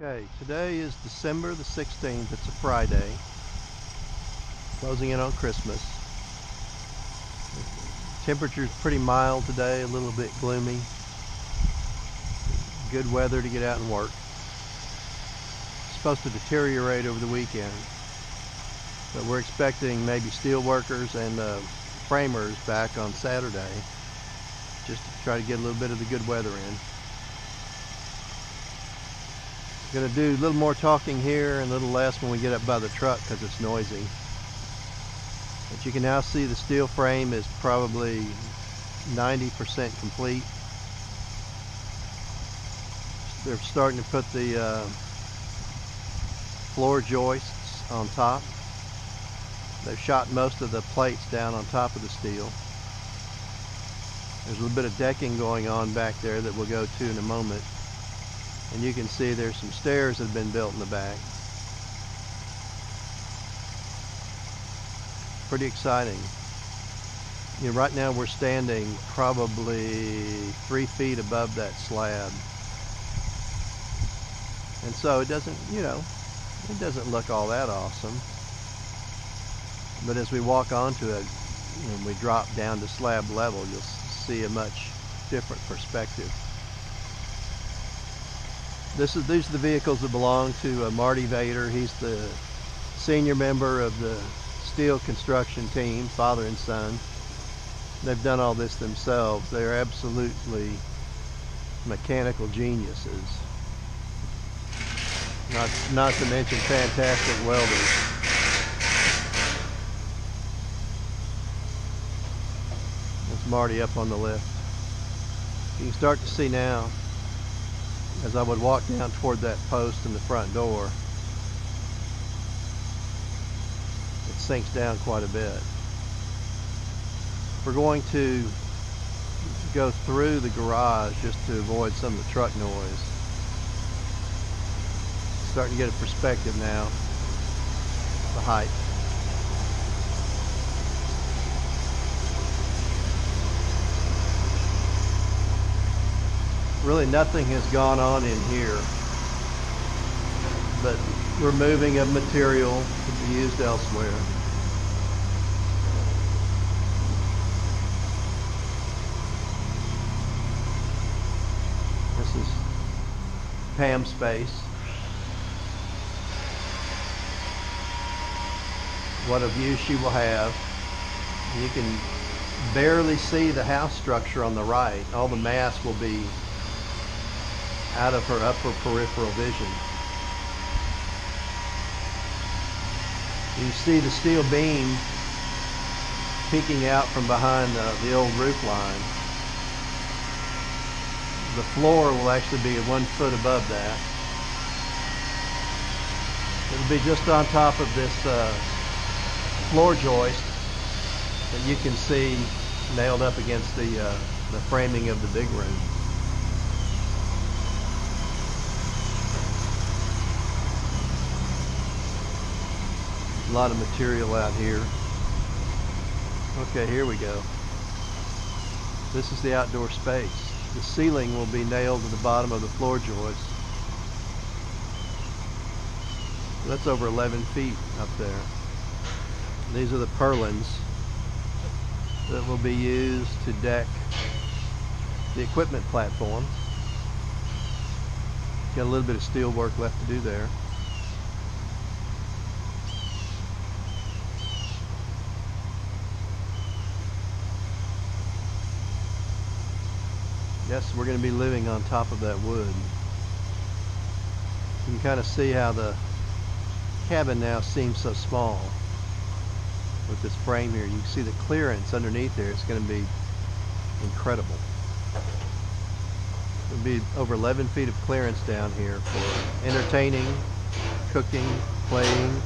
Okay, today is December the 16th. It's a Friday, closing in on Christmas. Temperature's pretty mild today, a little bit gloomy. Good weather to get out and work. It's supposed to deteriorate over the weekend, but we're expecting maybe steel workers and framers back on Saturday, just to try to get a little bit of the good weather in. Going to do a little more talking here and a little less when we get up by the truck because it's noisy. But you can now see the steel frame is probably 90% complete. They're starting to put the floor joists on top. They've shot most of the plates down on top of the steel. There's a little bit of decking going on back there that we'll go to in a moment. And you can see there's some stairs that have been built in the back. Pretty exciting. You know, right now we're standing probably 3 feet above that slab. And so it doesn't, it doesn't look all that awesome. But as we walk onto it, and we drop down to slab level, you'll see a much different perspective. These are the vehicles that belong to Marty Vader. He's the senior member of the steel construction team, father and son. They've done all this themselves. They're absolutely mechanical geniuses. Not to mention fantastic welders. That's Marty up on the lift. You can start to see now, as I would walk down toward that post in the front door, it sinks down quite a bit. We're going to go through the garage just to avoid some of the truck noise. Starting to get a perspective now, the height. Really nothing has gone on in here but removing of material to be used elsewhere. This is Pam's space. What a view she will have. You can barely see the house structure on the right. All the mass will be out of her upper peripheral vision. You see the steel beam peeking out from behind the old roof line. The floor will actually be 1 foot above that. It'll be just on top of this floor joist that you can see nailed up against the framing of the big room. A lot of material out here. Okay, here we go. This is the outdoor space. The ceiling will be nailed to the bottom of the floor joist. That's over 11 feet up there. These are the purlins that will be used to deck the equipment platform. Got a little bit of steel work left to do there. Yes, we're going to be living on top of that wood. You can kind of see how the cabin now seems so small with this frame here. You can see the clearance underneath there. It's going to be incredible. There'll be over 11 feet of clearance down here for entertaining, cooking, playing.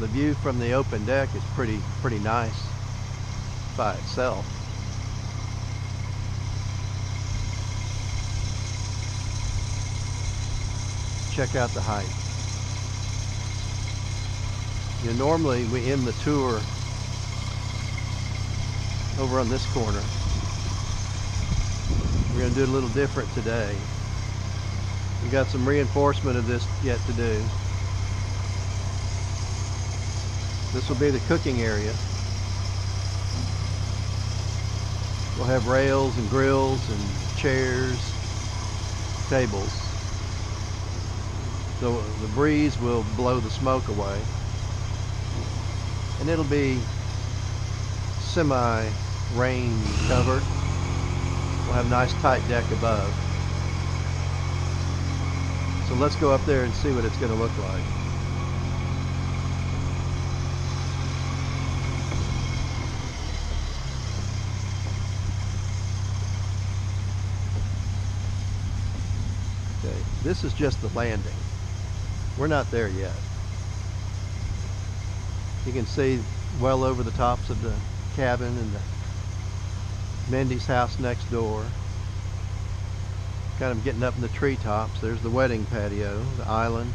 The view from the open deck is pretty nice by itself. Check out the height. You know, normally we end the tour over on this corner. We're going to do it a little different today. We got some reinforcement of this yet to do. This will be the cooking area. We'll have rails and grills and chairs, tables. So the breeze will blow the smoke away. And it'll be semi-rain covered. We'll have a nice tight deck above. So let's go up there and see what it's going to look like. Okay, this is just the landing. We're not there yet. You can see well over the tops of the cabin and the Mindy's house next door. Kind of getting up in the treetops. There's the wedding patio, the island.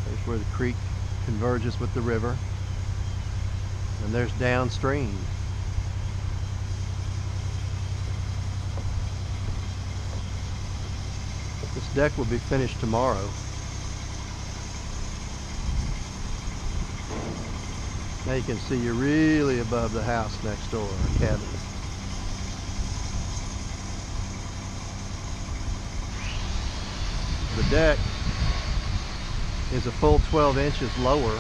There's where the creek converges with the river. And there's downstream. This deck will be finished tomorrow. Now you can see you're really above the house next door, or cabin. The deck is a full 12 inches lower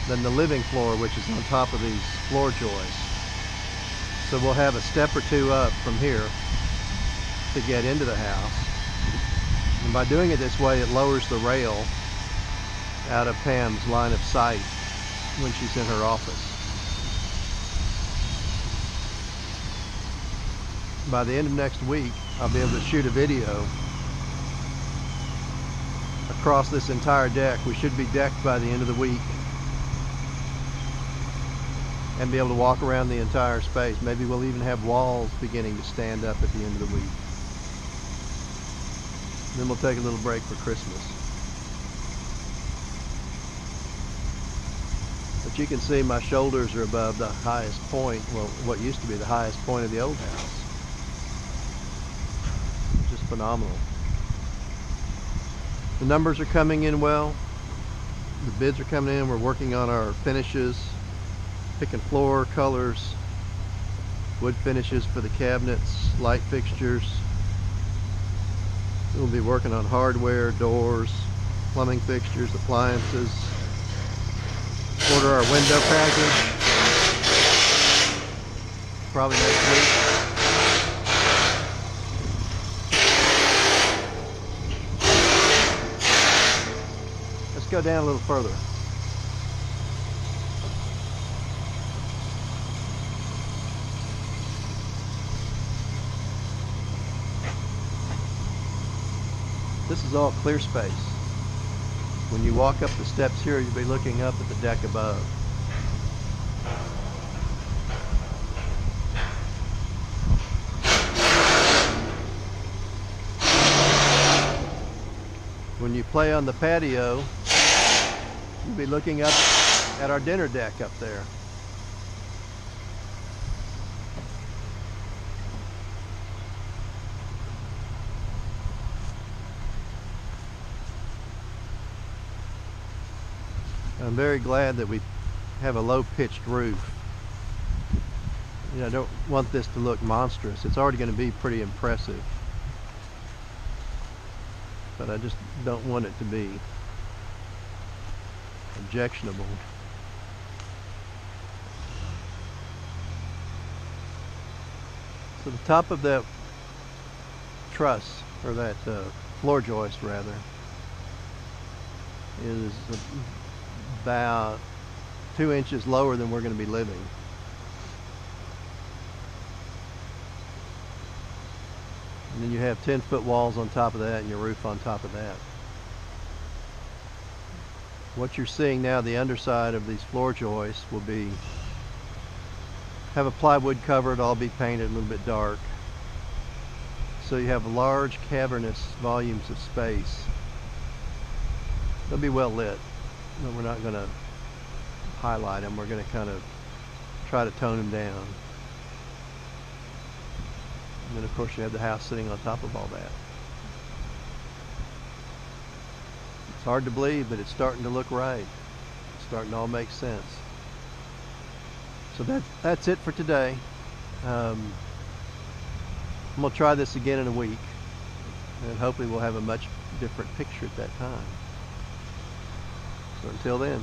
than the living floor, which is on top of these floor joists. So we'll have a step or two up from here to get into the house. And by doing it this way, it lowers the rail out of Pam's line of sight when she's in her office. By the end of next week, I'll be able to shoot a video across this entire deck. We should be decked by the end of the week and be able to walk around the entire space. Maybe we'll even have walls beginning to stand up at the end of the week. Then we'll take a little break for Christmas. But you can see my shoulders are above the highest point, well, what used to be the highest point of the old house. Just phenomenal. The numbers are coming in well. The bids are coming in. We're working on our finishes, picking floor colors, wood finishes for the cabinets, light fixtures. We'll be working on hardware, doors, plumbing fixtures, appliances. Order our window package probably next week. Let's go down a little further. This is all clear space. When you walk up the steps here, you'll be looking up at the deck above. When you play on the patio, you'll be looking up at our dinner deck up there. I'm very glad that we have a low-pitched roof. You know, I don't want this to look monstrous. It's already going to be pretty impressive. But I just don't want it to be objectionable. So the top of that truss, or that floor joist rather, is about 2 inches lower than we're going to be living. And then you have 10-foot walls on top of that and your roof on top of that. What you're seeing now, the underside of these floor joists will be have a plywood cover. It'll all be painted a little bit dark. So you have large cavernous volumes of space. They'll be well lit. No, we're not going to highlight them. We're going to kind of try to tone them down. And then of course you have the house sitting on top of all that. It's hard to believe, but it's starting to look right. It's starting to all make sense. So that's it for today. I'm going to try this again in a week, and hopefully we'll have a much different picture at that time. So until then.